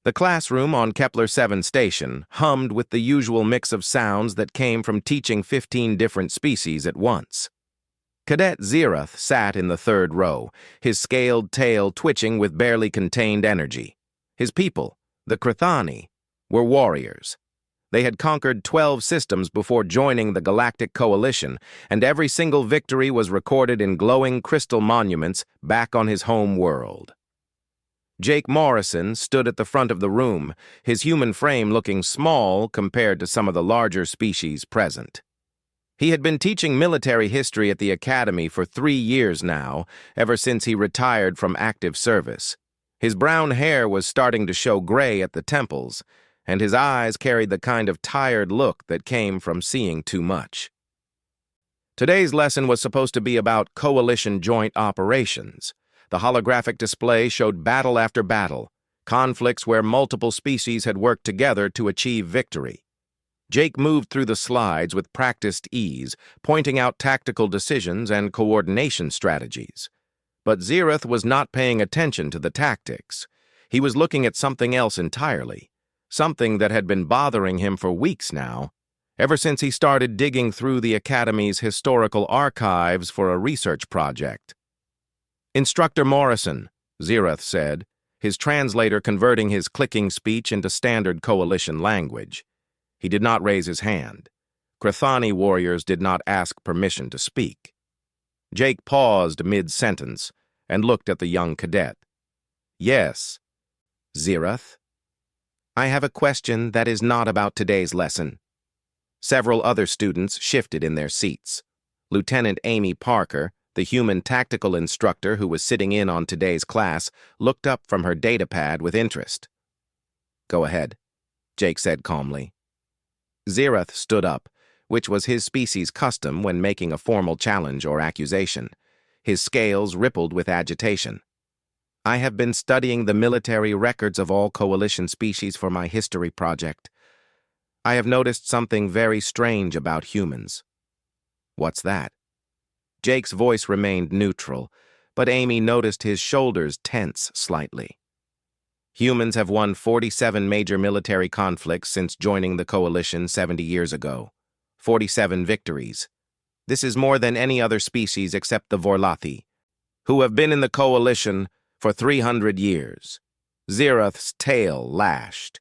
The classroom on Kepler 7 station hummed with the usual mix of sounds that came from teaching 15 different species at once. Cadet Zerath sat in the third row, his scaled tail twitching with barely contained energy. His people, the Krithani, were warriors. They had conquered 12 systems before joining the Galactic Coalition, and every single victory was recorded in glowing crystal monuments back on his home world. Jake Morrison stood at the front of the room, his human frame looking small compared to some of the larger species present. He had been teaching military history at the academy for 3 years now, ever since he retired from active service. His brown hair was starting to show gray at the temples, and his eyes carried the kind of tired look that came from seeing too much. Today's lesson was supposed to be about coalition joint operations. The holographic display showed battle after battle, conflicts where multiple species had worked together to achieve victory. Jake moved through the slides with practiced ease, pointing out tactical decisions and coordination strategies. But Zerath was not paying attention to the tactics. He was looking at something else entirely, something that had been bothering him for weeks now, ever since he started digging through the Academy's historical archives for a research project. "Instructor Morrison," Zerath said, his translator converting his clicking speech into standard coalition language. He did not raise his hand. Krithani warriors did not ask permission to speak. Jake paused mid-sentence and looked at the young cadet. "Yes, Zerath? I have a question that is not about today's lesson." Several other students shifted in their seats. Lieutenant Amy Parker, the human tactical instructor who was sitting in on today's class, looked up from her datapad with interest. "Go ahead," Jake said calmly. Zerath stood up, which was his species' custom when making a formal challenge or accusation. His scales rippled with agitation. "I have been studying the military records of all coalition species for my history project. I have noticed something very strange about humans." "What's that?" Jake's voice remained neutral, but Amy noticed his shoulders tense slightly. "Humans have won 47 major military conflicts since joining the coalition 70 years ago. 47 victories. This is more than any other species except the Vorlathi, who have been in the coalition for 300 years. Zerath's tail lashed.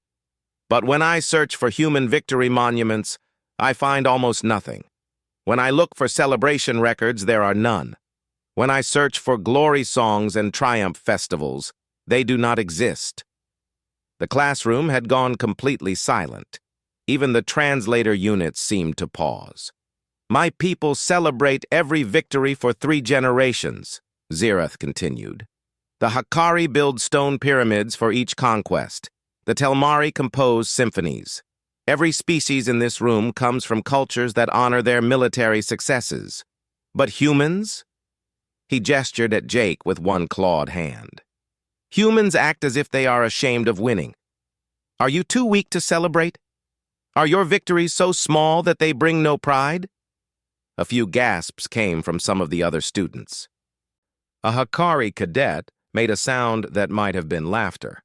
"But when I search for human victory monuments, I find almost nothing. When I look for celebration records, there are none. When I search for glory songs and triumph festivals, they do not exist." The classroom had gone completely silent. Even the translator units seemed to pause. "My people celebrate every victory for 3 generations," Zerath continued. "The Hakari build stone pyramids for each conquest. The Telmari compose symphonies. Every species in this room comes from cultures that honor their military successes. But humans?" He gestured at Jake with one clawed hand. "Humans act as if they are ashamed of winning. Are you too weak to celebrate? Are your victories so small that they bring no pride?" A few gasps came from some of the other students. A Hakari cadet made a sound that might have been laughter,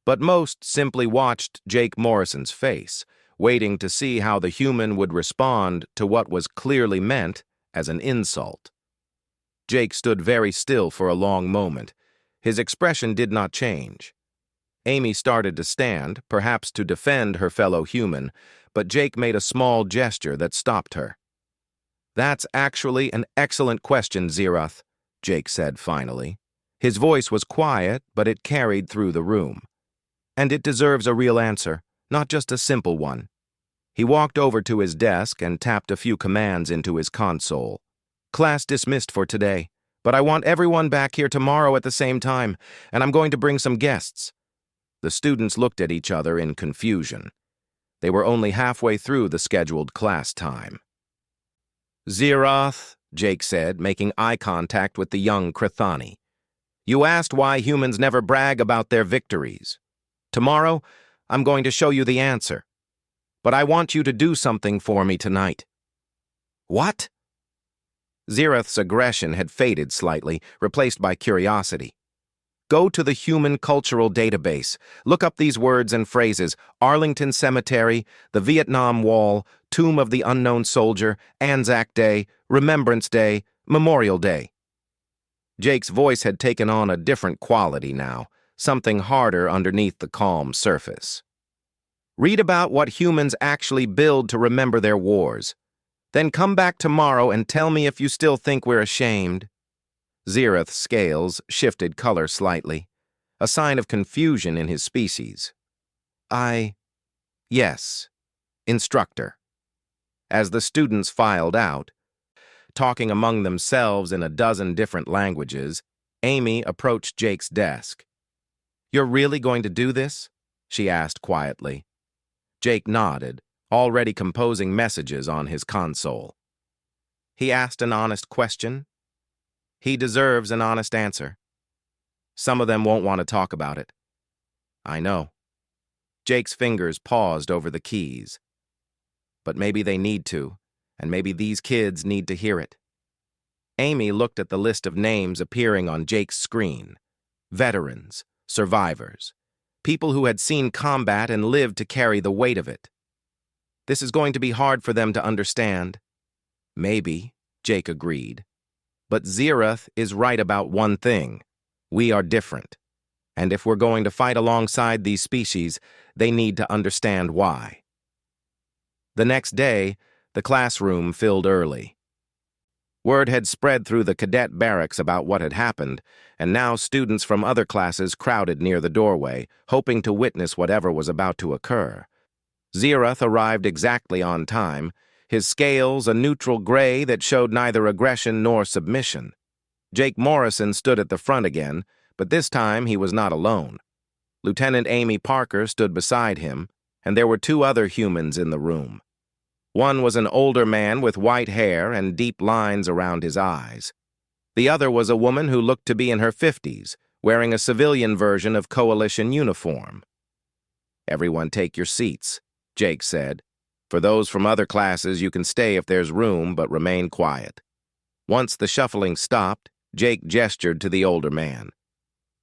but most simply watched Jake Morrison's face, waiting to see how the human would respond to what was clearly meant as an insult. Jake stood very still for a long moment. His expression did not change. Amy started to stand, perhaps to defend her fellow human, but Jake made a small gesture that stopped her. "That's actually an excellent question, Zerath," Jake said finally. His voice was quiet, but it carried through the room. "And it deserves a real answer, not just a simple one." He walked over to his desk and tapped a few commands into his console. "Class dismissed for today, but I want everyone back here tomorrow at the same time, and I'm going to bring some guests." The students looked at each other in confusion. They were only halfway through the scheduled class time. "Zerath," Jake said, making eye contact with the young Krithani. "You asked why humans never brag about their victories. Tomorrow, I'm going to show you the answer. But I want you to do something for me tonight." "What?" Zerath's aggression had faded slightly, replaced by curiosity. Go to the Human Cultural Database. Look up these words and phrases: Arlington Cemetery, the Vietnam Wall, Tomb of the Unknown Soldier, Anzac Day, Remembrance Day, Memorial Day. Jake's voice had taken on a different quality now, something harder underneath the calm surface. Read about what humans actually build to remember their wars. Then come back tomorrow and tell me if you still think we're ashamed. Zeroth's scales shifted color slightly, a sign of confusion in his species. Yes, instructor. As the students filed out, talking among themselves in a dozen different languages, Amy approached Jake's desk. "You're really going to do this?" she asked quietly. Jake nodded, already composing messages on his console. He asked an honest question. He deserves an honest answer. Some of them won't want to talk about it. I know. Jake's fingers paused over the keys. But maybe they need to, and maybe these kids need to hear it. Amy looked at the list of names appearing on Jake's screen. Veterans, survivors, people who had seen combat and lived to carry the weight of it. This is going to be hard for them to understand. Maybe, Jake agreed. But Zeroth is right about one thing. We are different. And if we're going to fight alongside these species, they need to understand why. The next day, the classroom filled early. Word had spread through the cadet barracks about what had happened, and now students from other classes crowded near the doorway, hoping to witness whatever was about to occur. Zeroth arrived exactly on time, his scales a neutral gray that showed neither aggression nor submission. Jake Morrison stood at the front again, but this time he was not alone. Lieutenant Amy Parker stood beside him, and there were two other humans in the room. One was an older man with white hair and deep lines around his eyes. The other was a woman who looked to be in her 50s, wearing a civilian version of Coalition uniform. "Everyone take your seats," Jake said. "For those from other classes, you can stay if there's room, but remain quiet." Once the shuffling stopped, Jake gestured to the older man.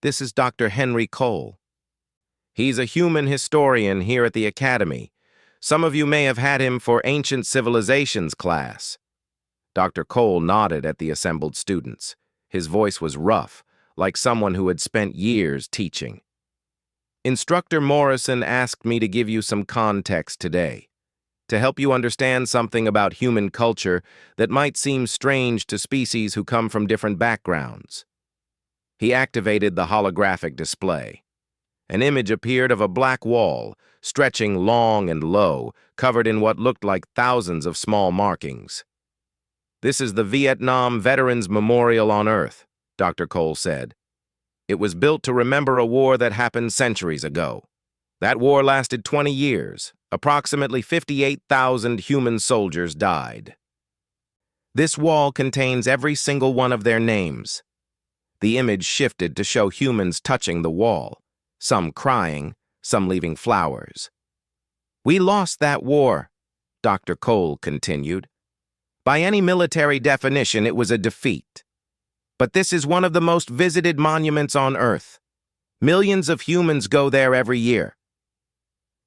"This is Dr. Henry Cole. He's a human historian here at the Academy. Some of you may have had him for Ancient Civilizations class." Dr. Cole nodded at the assembled students. His voice was rough, like someone who had spent years teaching. "Instructor Morrison asked me to give you some context today, to help you understand something about human culture that might seem strange to species who come from different backgrounds." He activated the holographic display. An image appeared of a black wall, stretching long and low, covered in what looked like thousands of small markings. "This is the Vietnam Veterans Memorial on Earth," Dr. Cole said. "It was built to remember a war that happened centuries ago. That war lasted 20 years. Approximately 58,000 human soldiers died. This wall contains every single one of their names." The image shifted to show humans touching the wall, some crying, some leaving flowers. "We lost that war," Dr. Cole continued. "By any military definition, it was a defeat. But this is one of the most visited monuments on Earth. Millions of humans go there every year."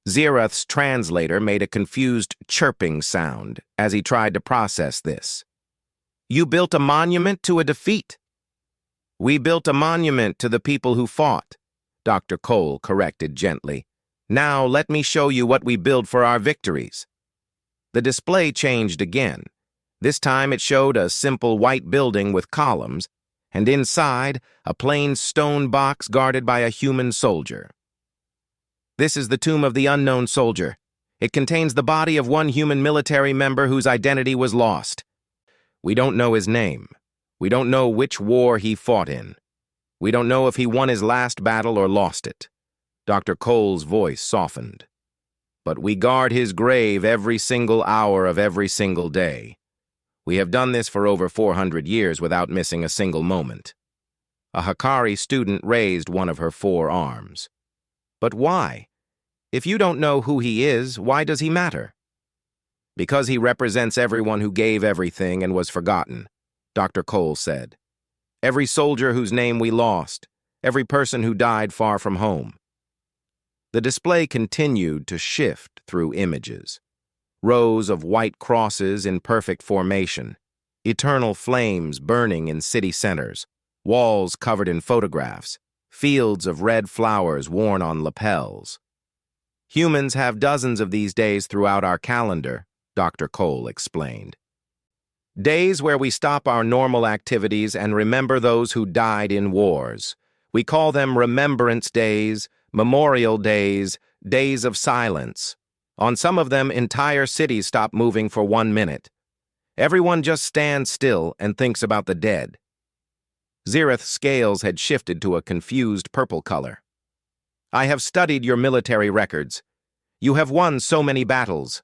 Zeroth's translator made a confused chirping sound as he tried to process this. "You built a monument to a defeat?" "We built a monument to the people who fought," Dr. Cole corrected gently. "Now let me show you what we build for our victories." The display changed again. This time it showed a simple white building with columns, and inside, a plain stone box guarded by a human soldier. "This is the Tomb of the Unknown Soldier. It contains the body of one human military member whose identity was lost. We don't know his name. We don't know which war he fought in. We don't know if he won his last battle or lost it." Dr. Cole's voice softened. "But we guard his grave every single hour of every single day. We have done this for over 400 years without missing a single moment." A Hikari student raised one of her 4 arms. "But why? If you don't know who he is, why does he matter?" "Because he represents everyone who gave everything and was forgotten," Dr. Cole said. "Every soldier whose name we lost, every person who died far from home. The display continued to shift through images. Rows of white crosses in perfect formation, eternal flames burning in city centers, walls covered in photographs, fields of red flowers worn on lapels. Humans have dozens of these days throughout our calendar, Dr. Cole explained. Days where we stop our normal activities and remember those who died in wars. We call them remembrance days, memorial days, days of silence. On some of them, entire cities stop moving for 1 minute. Everyone just stands still and thinks about the dead. Zereth's scales had shifted to a confused purple color. I have studied your military records. You have won so many battles.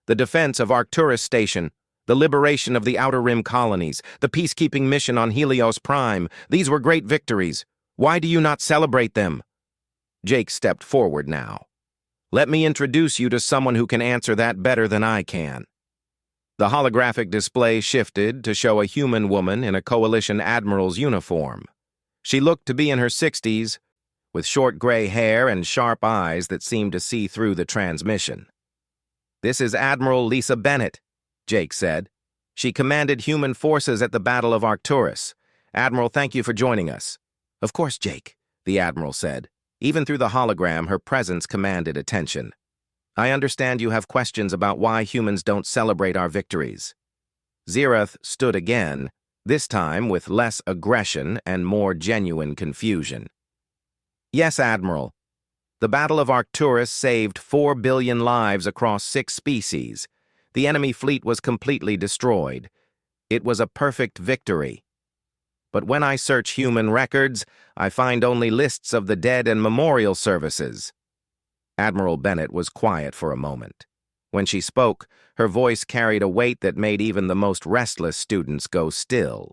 The defense of Arcturus Station, the liberation of the Outer Rim colonies, the peacekeeping mission on Helios Prime, these were great victories. Why do you not celebrate them? Jake stepped forward now. Let me introduce you to someone who can answer that better than I can. The holographic display shifted to show a human woman in a Coalition Admiral's uniform. She looked to be in her 60s, with short gray hair and sharp eyes that seemed to see through the transmission. This is Admiral Lisa Bennett, Jake said. She commanded human forces at the Battle of Arcturus. Admiral, thank you for joining us. Of course, Jake, the Admiral said. Even through the hologram, her presence commanded attention. I understand you have questions about why humans don't celebrate our victories. Zereth stood again, this time with less aggression and more genuine confusion. Yes, Admiral. The Battle of Arcturus saved 4 billion lives across 6 species. The enemy fleet was completely destroyed. It was a perfect victory. But when I search human records, I find only lists of the dead and memorial services. Admiral Bennett was quiet for a moment. When she spoke, her voice carried a weight that made even the most restless students go still.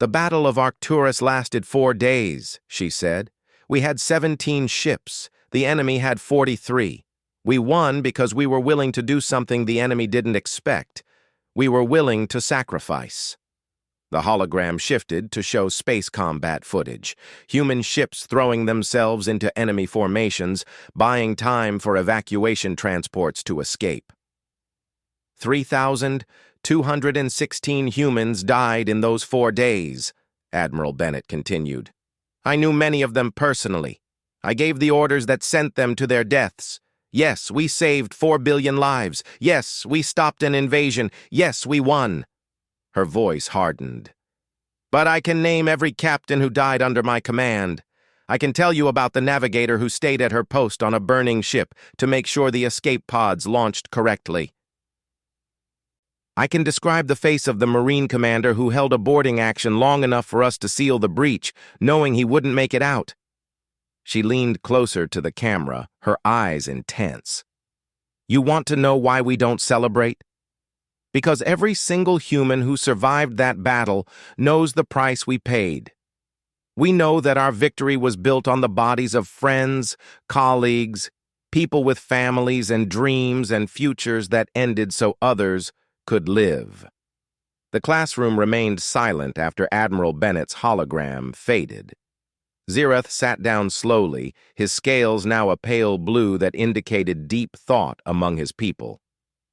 The Battle of Arcturus lasted 4 days, she said. We had 17 ships. The enemy had 43. We won because we were willing to do something the enemy didn't expect. We were willing to sacrifice. The hologram shifted to show space combat footage, human ships throwing themselves into enemy formations, buying time for evacuation transports to escape. 3,216 humans died in those 4 days, Admiral Bennett continued. I knew many of them personally. I gave the orders that sent them to their deaths. Yes, we saved 4 billion lives. Yes, we stopped an invasion. Yes, we won. Her voice hardened. But I can name every captain who died under my command. I can tell you about the navigator who stayed at her post on a burning ship to make sure the escape pods launched correctly. I can describe the face of the Marine commander who held a boarding action long enough for us to seal the breach, knowing he wouldn't make it out. She leaned closer to the camera, her eyes intense. You want to know why we don't celebrate? Because every single human who survived that battle knows the price we paid. We know that our victory was built on the bodies of friends, colleagues, people with families and dreams and futures that ended so others could live. The classroom remained silent after Admiral Bennett's hologram faded. Zereth sat down slowly, his scales now a pale blue that indicated deep thought among his people.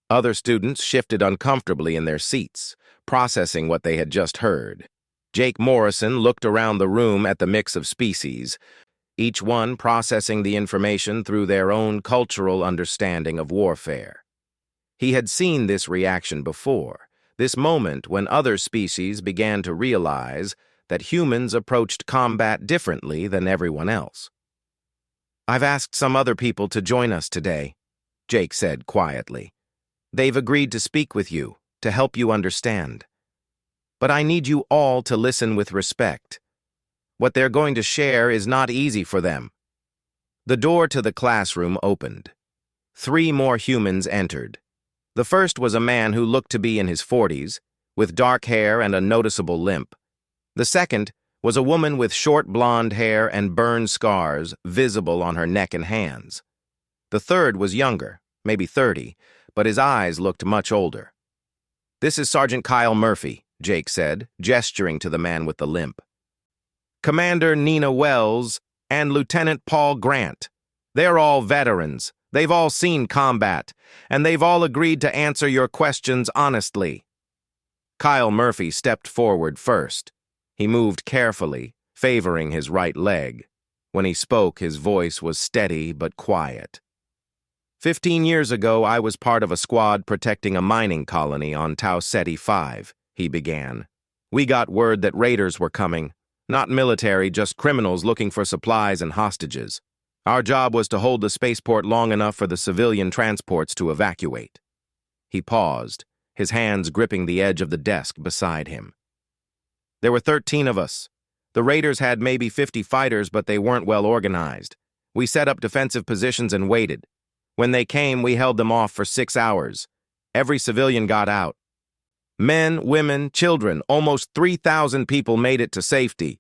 Other students shifted uncomfortably in their seats, processing what they had just heard. Jake Morrison looked around the room at the mix of species, each one processing the information through their own cultural understanding of warfare. He had seen this reaction before, this moment when other species began to realize that humans approached combat differently than everyone else. I've asked some other people to join us today, Jake said quietly. They've agreed to speak with you, to help you understand. But I need you all to listen with respect. What they're going to share is not easy for them. The door to the classroom opened. 3 more humans entered. The first was a man who looked to be in his 40s, with dark hair and a noticeable limp. The second was a woman with short blonde hair and burn scars visible on her neck and hands. The third was younger, maybe 30, but his eyes looked much older. This is Sergeant Kyle Murphy, Jake said, gesturing to the man with the limp. Commander Nina Wells, and Lieutenant Paul Grant. They're all veterans. They've all seen combat, and they've all agreed to answer your questions honestly. Kyle Murphy stepped forward first. He moved carefully, favoring his right leg. When he spoke, his voice was steady but quiet. 15 years ago, I was part of a squad protecting a mining colony on Tau Ceti 5, he began. We got word that raiders were coming. Not military, just criminals looking for supplies and hostages. Our job was to hold the spaceport long enough for the civilian transports to evacuate. He paused, his hands gripping the edge of the desk beside him. There were 13 of us. The raiders had maybe 50 fighters, but they weren't well organized. We set up defensive positions and waited. When they came, we held them off for 6 hours. Every civilian got out. Men, women, children, almost 3,000 people made it to safety.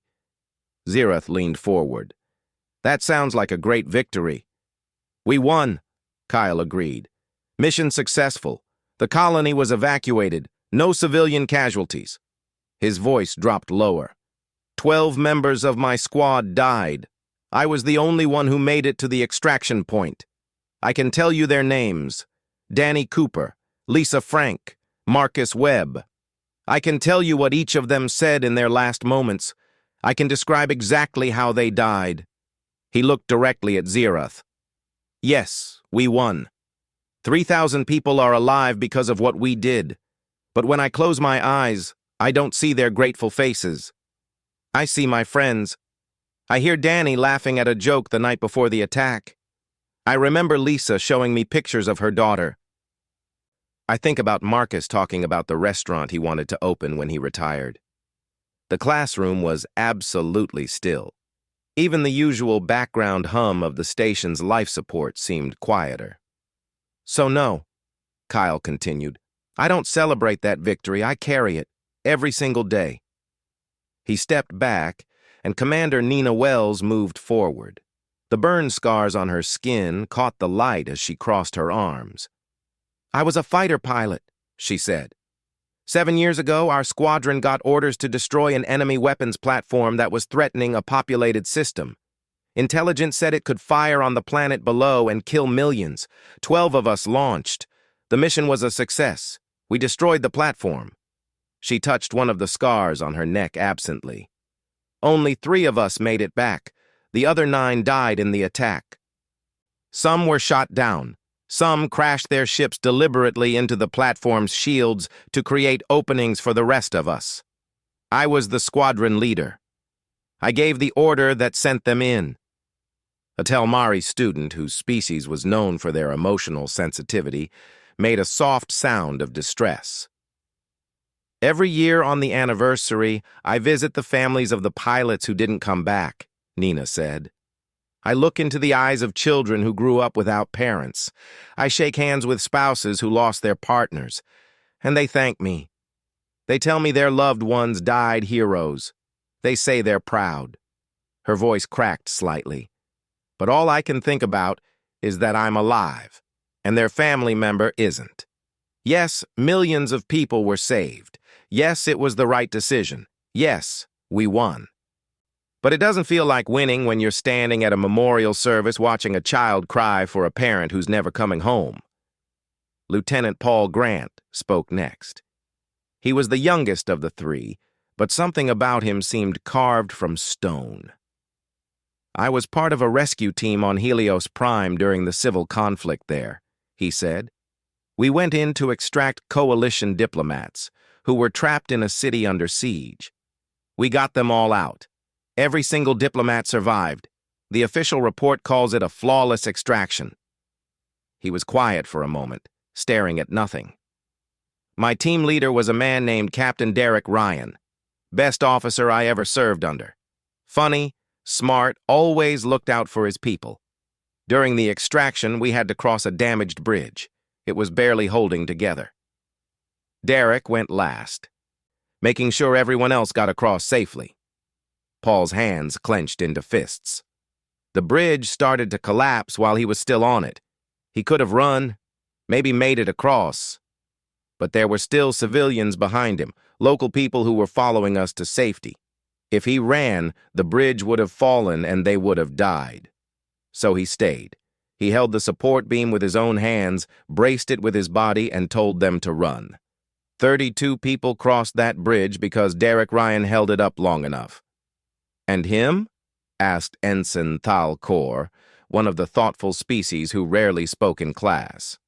Zeroth leaned forward. That sounds like a great victory. We won, Kyle agreed. Mission successful. The colony was evacuated. No civilian casualties. His voice dropped lower. 12 members of my squad died. I was the only one who made it to the extraction point. I can tell you their names. Danny Cooper, Lisa Frank, Marcus Webb. I can tell you what each of them said in their last moments. I can describe exactly how they died. He looked directly at Zeroth. Yes, we won. 3,000 people are alive because of what we did. But when I close my eyes, I don't see their grateful faces. I see my friends. I hear Danny laughing at a joke the night before the attack. I remember Lisa showing me pictures of her daughter. I think about Marcus talking about the restaurant he wanted to open when he retired. The classroom was absolutely still. Even the usual background hum of the station's life support seemed quieter. So no, Kyle continued, I don't celebrate that victory, I carry it, every single day. He stepped back, and Commander Nina Wells moved forward. The burn scars on her skin caught the light as she crossed her arms. I was a fighter pilot, she said. 7 years ago, our squadron got orders to destroy an enemy weapons platform that was threatening a populated system. Intelligence said it could fire on the planet below and kill millions. 12 of us launched. The mission was a success. We destroyed the platform. She touched one of the scars on her neck absently. Only 3 of us made it back. The other 9 died in the attack. Some were shot down. Some crashed their ships deliberately into the platform's shields to create openings for the rest of us. I was the squadron leader. I gave the order that sent them in. A Telmari student, whose species was known for their emotional sensitivity, made a soft sound of distress. Every year on the anniversary, I visit the families of the pilots who didn't come back, Nina said. I look into the eyes of children who grew up without parents. I shake hands with spouses who lost their partners, and they thank me. They tell me their loved ones died heroes. They say they're proud. Her voice cracked slightly. But all I can think about is that I'm alive, and their family member isn't. Yes, millions of people were saved. Yes, it was the right decision. Yes, we won. But it doesn't feel like winning when you're standing at a memorial service watching a child cry for a parent who's never coming home. Lieutenant Paul Grant spoke next. He was the youngest of the 3, but something about him seemed carved from stone. I was part of a rescue team on Helios Prime during the civil conflict there, he said. We went in to extract coalition diplomats who were trapped in a city under siege. We got them all out. Every single diplomat survived. The official report calls it a flawless extraction. He was quiet for a moment, staring at nothing. My team leader was a man named Captain Derek Ryan. Best officer I ever served under. Funny, smart, always looked out for his people. During the extraction, we had to cross a damaged bridge. It was barely holding together. Derek went last, making sure everyone else got across safely. Paul's hands clenched into fists. The bridge started to collapse while he was still on it. He could have run, maybe made it across. But there were still civilians behind him, local people who were following us to safety. If he ran, the bridge would have fallen and they would have died. So he stayed. He held the support beam with his own hands, braced it with his body, and told them to run. 32 people crossed that bridge because Derek Ryan held it up long enough. And him? Asked Ensign Thalcor, one of the thoughtful species who rarely spoke in class.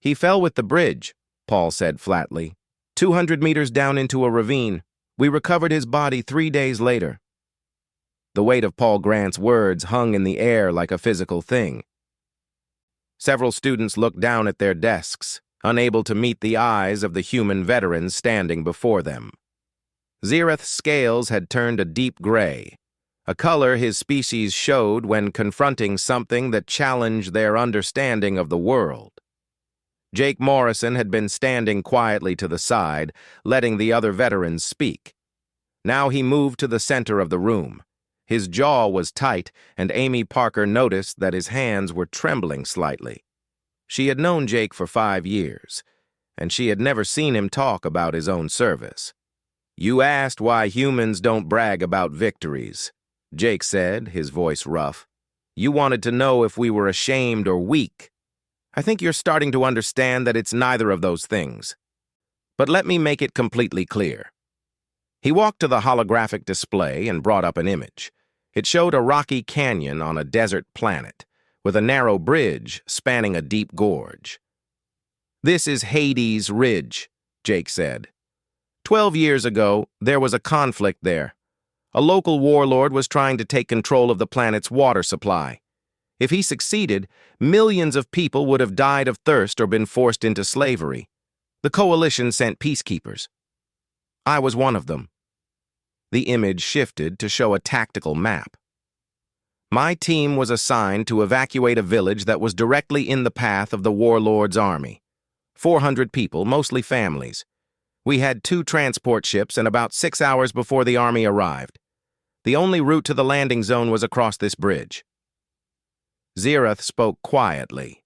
He fell with the bridge, Paul said flatly. 200 meters down into a ravine. We recovered his body 3 days later. The weight of Paul Grant's words hung in the air like a physical thing. Several students looked down at their desks, unable to meet the eyes of the human veterans standing before them. Zerath's scales had turned a deep gray, a color his species showed when confronting something that challenged their understanding of the world. Jake Morrison had been standing quietly to the side, letting the other veterans speak. Now he moved to the center of the room. His jaw was tight, and Amy Parker noticed that his hands were trembling slightly. She had known Jake for 5 years, and she had never seen him talk about his own service. "You asked why humans don't brag about victories," Jake said, his voice rough. "You wanted to know if we were ashamed or weak. I think you're starting to understand that it's neither of those things. But let me make it completely clear." He walked to the holographic display and brought up an image. It showed a rocky canyon on a desert planet, with a narrow bridge spanning a deep gorge. "This is Hades Ridge," Jake said. 12 years ago, there was a conflict there. A local warlord was trying to take control of the planet's water supply. If he succeeded, millions of people would have died of thirst or been forced into slavery. The coalition sent peacekeepers. I was one of them. The image shifted to show a tactical map. My team was assigned to evacuate a village that was directly in the path of the warlord's army. 400 people, mostly families. We had 2 transport ships and about 6 hours before the army arrived. The only route to the landing zone was across this bridge. Zerath spoke quietly.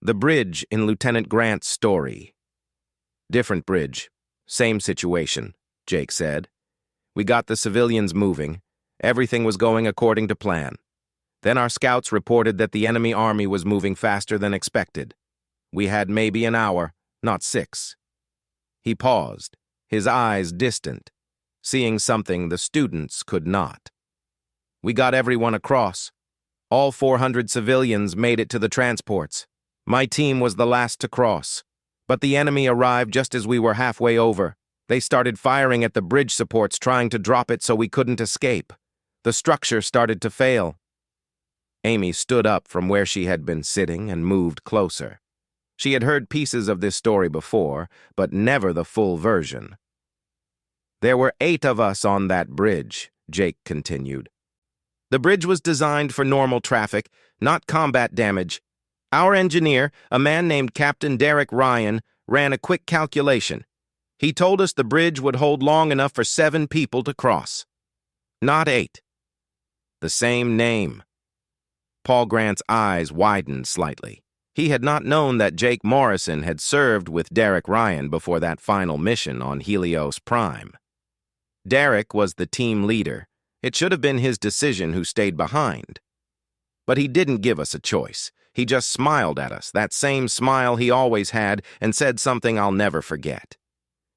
"The bridge in Lieutenant Grant's story." "Different bridge. Same situation," Jake said. "We got the civilians moving. Everything was going according to plan. Then our scouts reported that the enemy army was moving faster than expected. We had maybe an hour, not 6. He paused, his eyes distant, seeing something the students could not. "We got everyone across. All 400 civilians made it to the transports. My team was the last to cross. But the enemy arrived just as we were halfway over. They started firing at the bridge supports, trying to drop it so we couldn't escape. The structure started to fail." Amy stood up from where she had been sitting and moved closer. She had heard pieces of this story before, but never the full version. "There were 8 of us on that bridge," Jake continued. "The bridge was designed for normal traffic, not combat damage. Our engineer, a man named Captain Derek Ryan, ran a quick calculation. He told us the bridge would hold long enough for 7 people to cross. Not 8. The same name." Paul Grant's eyes widened slightly. He had not known that Jake Morrison had served with Derek Ryan before that final mission on Helios Prime. Derek was the team leader. It should have been his decision who stayed behind. But he didn't give us a choice. He just smiled at us, that same smile he always had, and said something I'll never forget.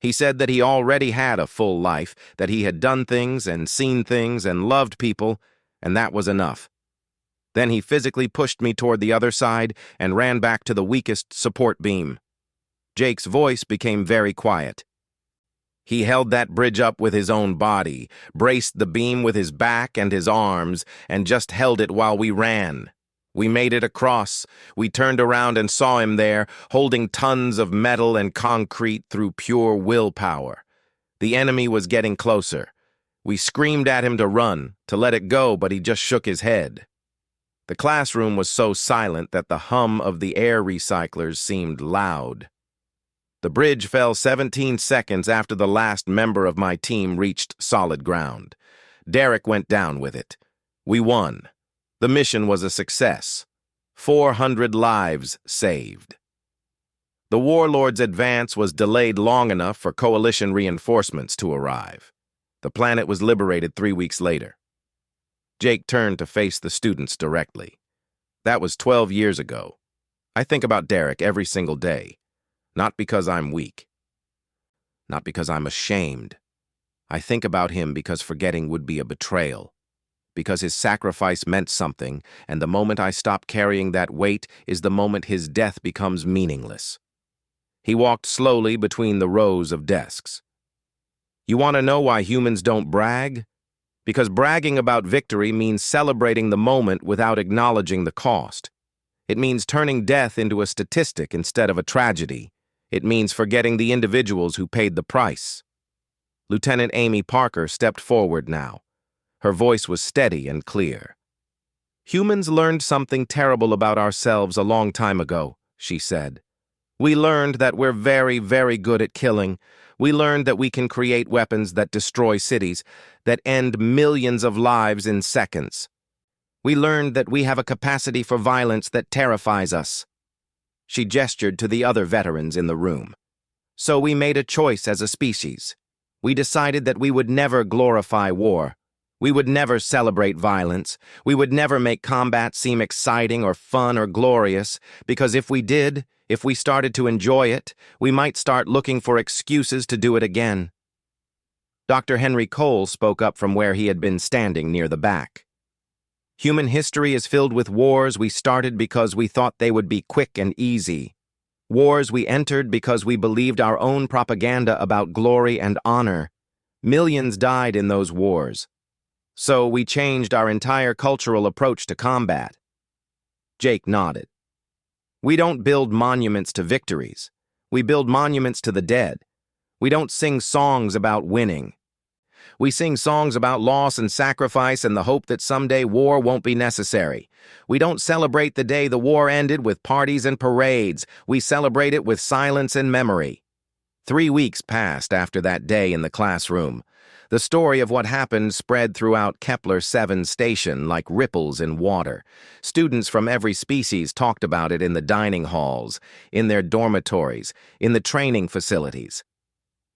He said that he already had a full life, that he had done things and seen things and loved people, and that was enough. Then he physically pushed me toward the other side and ran back to the weakest support beam. Jake's voice became very quiet. He held that bridge up with his own body, braced the beam with his back and his arms, and just held it while we ran. We made it across. We turned around and saw him there, holding tons of metal and concrete through pure willpower. The enemy was getting closer. We screamed at him to run, to let it go, but he just shook his head. The classroom was so silent that the hum of the air recyclers seemed loud. The bridge fell 17 seconds after the last member of my team reached solid ground. Derek went down with it. We won. The mission was a success. 400 lives saved. The warlord's advance was delayed long enough for coalition reinforcements to arrive. The planet was liberated 3 weeks later. Jake turned to face the students directly. That was 12 years ago. I think about Derek every single day. Not because I'm weak. Not because I'm ashamed. I think about him because forgetting would be a betrayal. Because his sacrifice meant something, and the moment I stop carrying that weight is the moment his death becomes meaningless. He walked slowly between the rows of desks. You want to know why humans don't brag? Because bragging about victory means celebrating the moment without acknowledging the cost. It means turning death into a statistic instead of a tragedy. It means forgetting the individuals who paid the price. Lieutenant Amy Parker stepped forward now. Her voice was steady and clear. Humans learned something terrible about ourselves a long time ago, she said. We learned that we're very, very good at killing. We learned that we can create weapons that destroy cities, that end millions of lives in seconds. We learned that we have a capacity for violence that terrifies us. She gestured to the other veterans in the room. So we made a choice as a species. We decided that we would never glorify war. We would never celebrate violence. We would never make combat seem exciting or fun or glorious, because if we did, if we started to enjoy it, we might start looking for excuses to do it again. Dr. Henry Cole spoke up from where he had been standing near the back. Human history is filled with wars we started because we thought they would be quick and easy. Wars we entered because we believed our own propaganda about glory and honor. Millions died in those wars. So we changed our entire cultural approach to combat. Jake nodded. We don't build monuments to victories. We build monuments to the dead. We don't sing songs about winning. We sing songs about loss and sacrifice and the hope that someday war won't be necessary. We don't celebrate the day the war ended with parties and parades. We celebrate it with silence and memory. 3 weeks passed after that day in the classroom. The story of what happened spread throughout Kepler 7 station like ripples in water. Students from every species talked about it in the dining halls, in their dormitories, in the training facilities.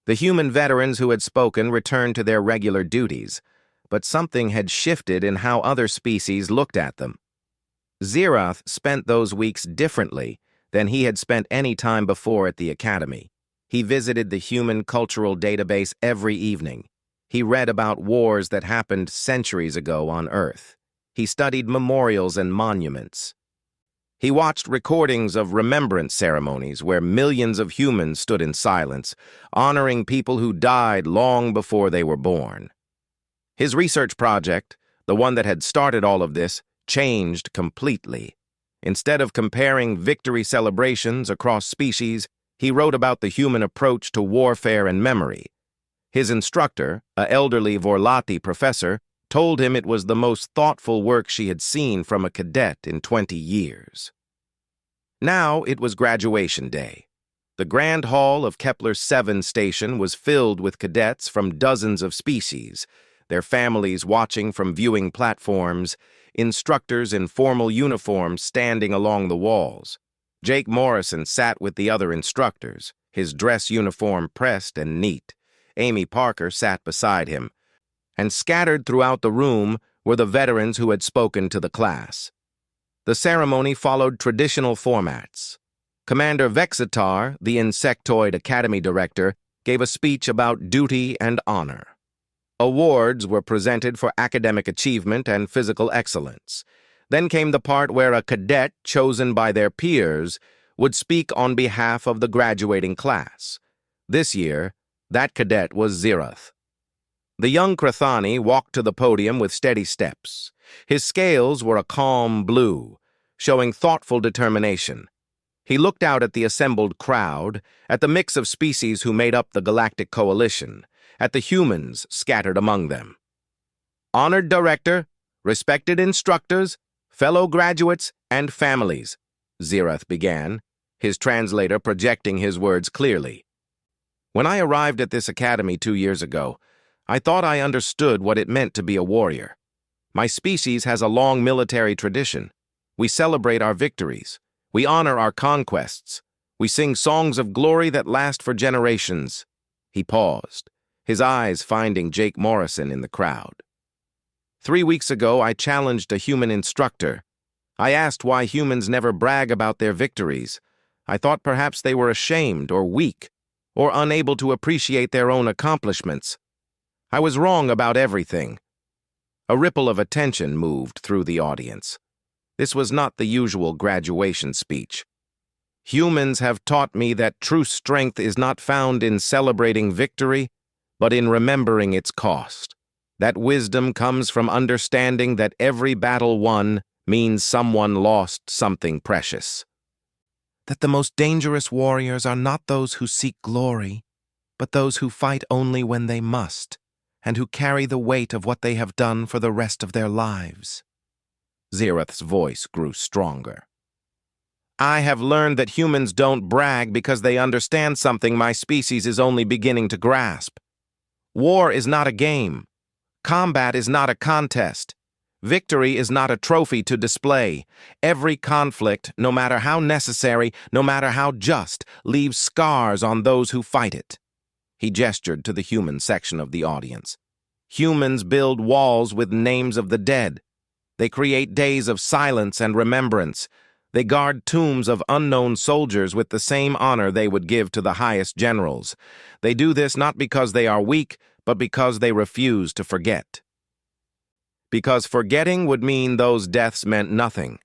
The human veterans who had spoken returned to their regular duties, but something had shifted in how other species looked at them. Zeroth spent those weeks differently than he had spent any time before at the academy. He visited the human cultural database every evening. He read about wars that happened centuries ago on Earth. He studied memorials and monuments. He watched recordings of remembrance ceremonies where millions of humans stood in silence, honoring people who died long before they were born. His research project, the one that had started all of this, changed completely. Instead of comparing victory celebrations across species, he wrote about the human approach to warfare and memory. His instructor, an elderly Vorlati professor, told him it was the most thoughtful work she had seen from a cadet in 20 years. Now it was graduation day. The Grand Hall of Kepler 7 station was filled with cadets from dozens of species, their families watching from viewing platforms, instructors in formal uniforms standing along the walls. Jake Morrison sat with the other instructors, his dress uniform pressed and neat. Amy Parker sat beside him, and scattered throughout the room were the veterans who had spoken to the class. The ceremony followed traditional formats. Commander Vexitar, the Insectoid Academy Director, gave a speech about duty and honor. Awards were presented for academic achievement and physical excellence. Then came the part where a cadet chosen by their peers would speak on behalf of the graduating class. This year, that cadet was Zeroth. The young Krathani walked to the podium with steady steps. His scales were a calm blue, showing thoughtful determination. He looked out at the assembled crowd, at the mix of species who made up the Galactic Coalition, at the humans scattered among them. Honored Director, respected instructors, fellow graduates, and families, Zeroth began, his translator projecting his words clearly. When I arrived at this academy 2 years ago, I thought I understood what it meant to be a warrior. My species has a long military tradition. We celebrate our victories. We honor our conquests. We sing songs of glory that last for generations. He paused, his eyes finding Jake Morrison in the crowd. 3 weeks ago, I challenged a human instructor. I asked why humans never brag about their victories. I thought perhaps they were ashamed or weak, or unable to appreciate their own accomplishments. I was wrong about everything. A ripple of attention moved through the audience. This was not the usual graduation speech. Humans have taught me that true strength is not found in celebrating victory, but in remembering its cost. That wisdom comes from understanding that every battle won means someone lost something precious. That the most dangerous warriors are not those who seek glory, but those who fight only when they must, and who carry the weight of what they have done for the rest of their lives. Zirath's voice grew stronger. I have learned that humans don't brag because they understand something my species is only beginning to grasp. War is not a game. Combat is not a contest. Victory is not a trophy to display. Every conflict, no matter how necessary, no matter how just, leaves scars on those who fight it. He gestured to the human section of the audience. Humans build walls with names of the dead. They create days of silence and remembrance. They guard tombs of unknown soldiers with the same honor they would give to the highest generals. They do this not because they are weak, but because they refuse to forget. Because forgetting would mean those deaths meant nothing.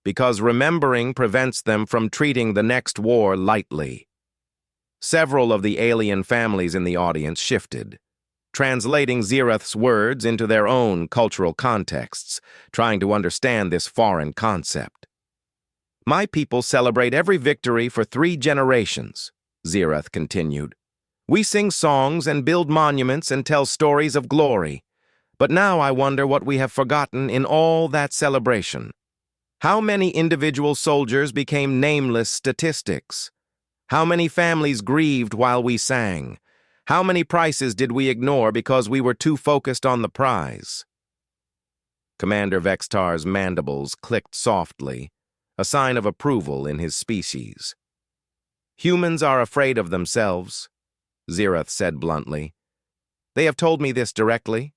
Because remembering prevents them from treating the next war lightly. Several of the alien families in the audience shifted, translating Zirath's words into their own cultural contexts, trying to understand this foreign concept. My people celebrate every victory for 3 generations, Zirath continued. We sing songs and build monuments and tell stories of glory. But now I wonder what we have forgotten in all that celebration. How many individual soldiers became nameless statistics? How many families grieved while we sang? How many prices did we ignore because we were too focused on the prize? Commander Vextar's mandibles clicked softly, a sign of approval in his species. Humans are afraid of themselves, Zirath said bluntly. They have told me this directly.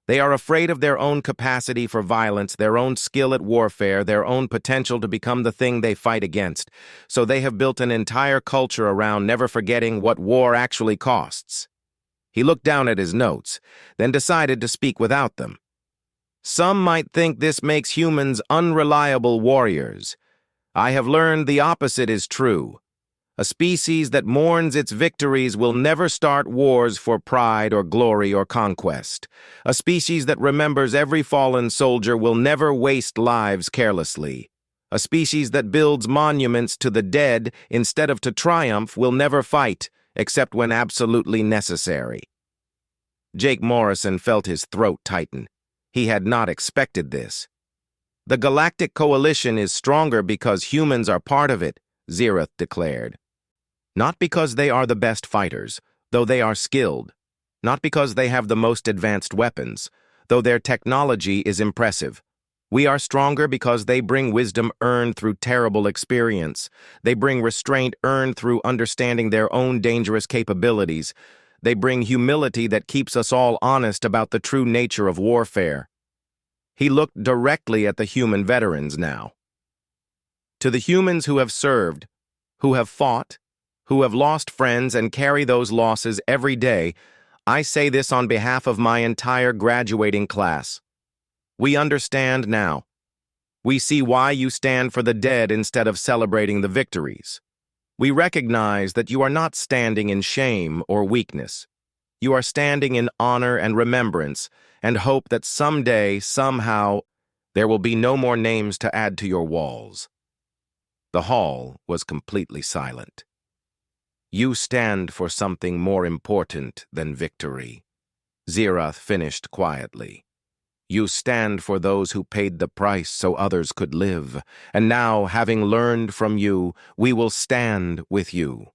They are afraid of their own capacity for violence, their own skill at warfare, their own potential to become the thing they fight against. So they have built an entire culture around never forgetting what war actually costs. He looked down at his notes, then decided to speak without them. Some might think this makes humans unreliable warriors. I have learned the opposite is true. A species that mourns its victories will never start wars for pride or glory or conquest. A species that remembers every fallen soldier will never waste lives carelessly. A species that builds monuments to the dead instead of to triumph will never fight, except when absolutely necessary. Jake Morrison felt his throat tighten. He had not expected this. The Galactic Coalition is stronger because humans are part of it, Zirath declared. Not because they are the best fighters, though they are skilled. Not because they have the most advanced weapons, though their technology is impressive. We are stronger because they bring wisdom earned through terrible experience. They bring restraint earned through understanding their own dangerous capabilities. They bring humility that keeps us all honest about the true nature of warfare. He looked directly at the human veterans now. To the humans who have served, who have fought, who have lost friends and carry those losses every day, I say this on behalf of my entire graduating class. We understand now. We see why you stand for the dead instead of celebrating the victories. We recognize that you are not standing in shame or weakness. You are standing in honor and remembrance, and hope that someday, somehow, there will be no more names to add to your walls. The hall was completely silent. You stand for something more important than victory, Zirath finished quietly. You stand for those who paid the price so others could live, and now, having learned from you, we will stand with you.